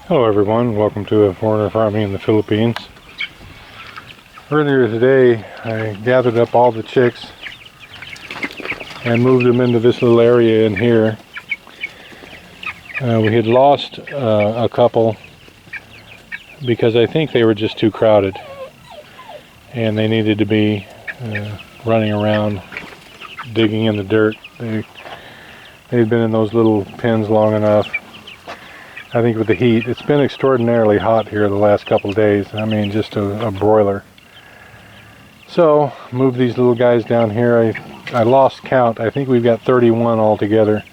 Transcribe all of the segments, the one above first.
Hello everyone, welcome to Foreigner Farming in the Philippines. Earlier today I gathered up all the chicks and moved them into this little area in here. We had lost a couple because I think they were just too crowded and they needed to be running around digging in the dirt. They'd been in those little pens long enough. I think with the heat, it's been extraordinarily hot here the last couple of days. I mean, just a broiler. So, move these little guys down here. I lost count. I think we've got 31 altogether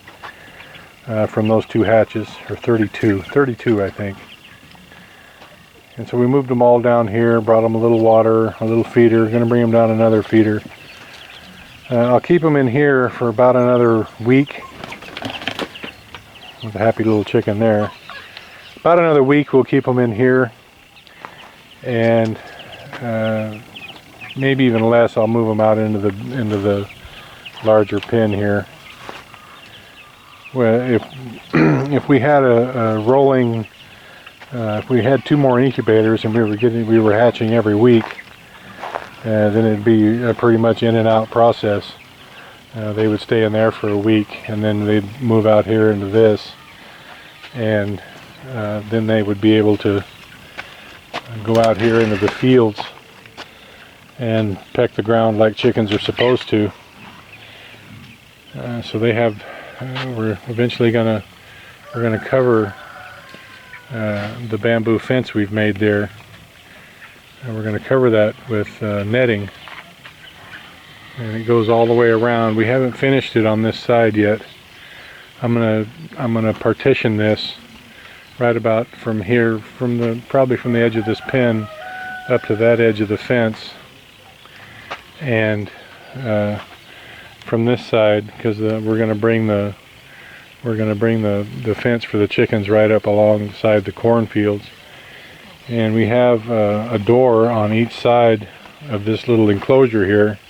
from those two hatches, or 32. 32, I think. And so we moved them all down here, brought them a little water, a little feeder. Going to bring them down another feeder. I'll keep them in here for about another week. With a happy little chicken there. About another week we'll keep them in here, and maybe even less. I'll move them out into the larger pen here. Well, if we had a rolling, if we had 2 more incubators and we were hatching every week, then it'd be a pretty much in and out process. They would stay in there for a week, and then they'd move out here into this, and then they would be able to go out here into the fields and peck the ground like chickens are supposed to. So they have. We're eventually we're gonna cover the bamboo fence we've made there, and we're gonna cover that with netting, and it goes all the way around. We haven't finished it on this side yet. I'm gonna partition this right about from here, probably from the edge of this pen up to that edge of the fence, and from this side, because we're going to bring the fence for the chickens right up alongside the cornfields, and we have a door on each side of this little enclosure here,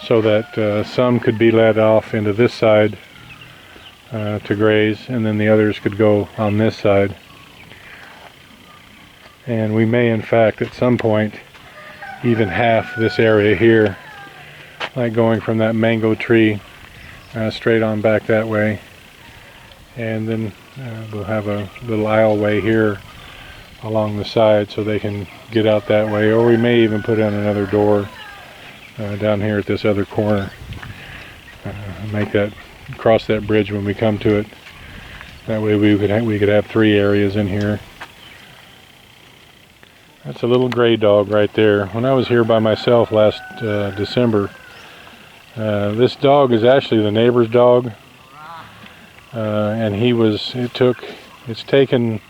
so that some could be let off into this side to graze, and then the others could go on this side. And we may in fact at some point even half this area here, like going from that mango tree straight on back that way, and then we'll have a little aisleway here along the side so they can get out that way, or we may even put in another door down here at this other corner, make that, cross that bridge when we come to it. That way we could have 3 areas in here. That's a little gray dog right there. When I was here by myself last December, this dog is actually the neighbor's dog, and it's taken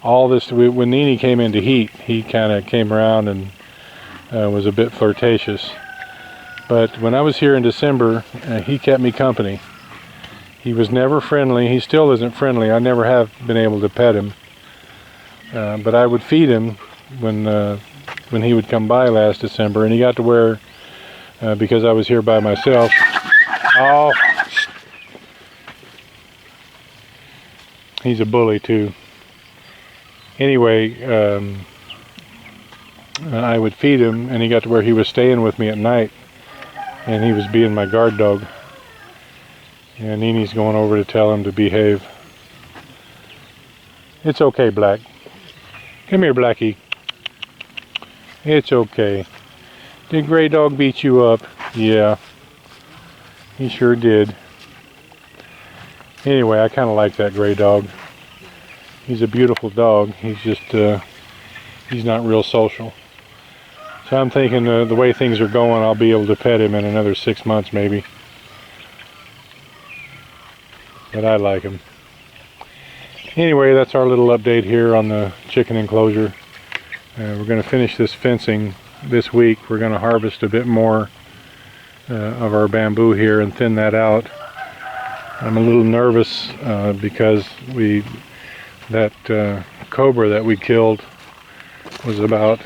all this. When Nini came into heat, he kind of came around and was a bit flirtatious. But when I was here in December, he kept me company. He was never friendly. He still isn't friendly. I never have been able to pet him. But I would feed him when he would come by last December, and he got to where, because I was here by myself. Oh, he's a bully too. Anyway, I would feed him, and he got to where he was staying with me at night, and he was being my guard dog. And Nini's going over to tell him to behave. It's okay, Black. Come here, Blackie. It's okay. Did Gray Dog beat you up? Yeah. He sure did. Anyway, I kind of like that Gray Dog. He's a beautiful dog. He's just, he's not real social. So I'm thinking the way things are going, I'll be able to pet him in another 6 months maybe. But I like him. Anyway, that's our little update here on the chicken enclosure. We're going to finish this fencing this week. We're going to harvest a bit more of our bamboo here and thin that out. I'm a little nervous because that cobra that we killed was about,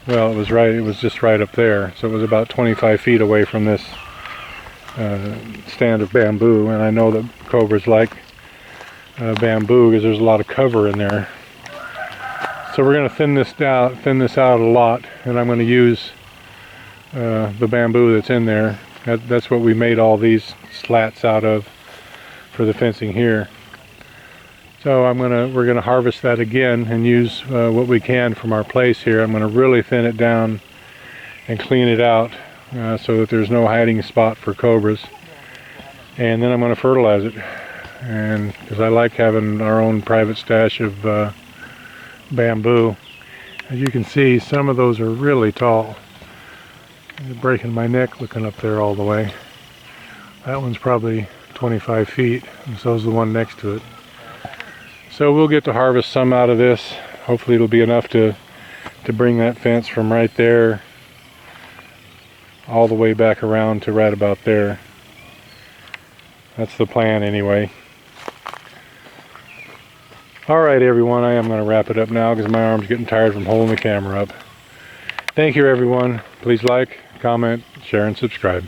well, it was just right up there, so it was about 25 feet away from this stand of bamboo, and I know that cobras like bamboo because there's a lot of cover in there. So we're going to thin this out a lot, and I'm going to use the bamboo that's in there. That's what we made all these slats out of for the fencing here. So we're gonna harvest that again and use what we can from our place here. I'm gonna really thin it down and clean it out so that there's no hiding spot for cobras. And then I'm gonna fertilize it, and because I like having our own private stash of bamboo. As you can see, some of those are really tall. I'm breaking my neck looking up there all the way. That one's probably 25 feet, and so is the one next to it. So we'll get to harvest some out of this. Hopefully it'll be enough to bring that fence from right there all the way back around to right about there. That's the plan anyway. Alright everyone, I am going to wrap it up now because my arm's getting tired from holding the camera up. Thank you everyone. Please like, comment, share, and subscribe.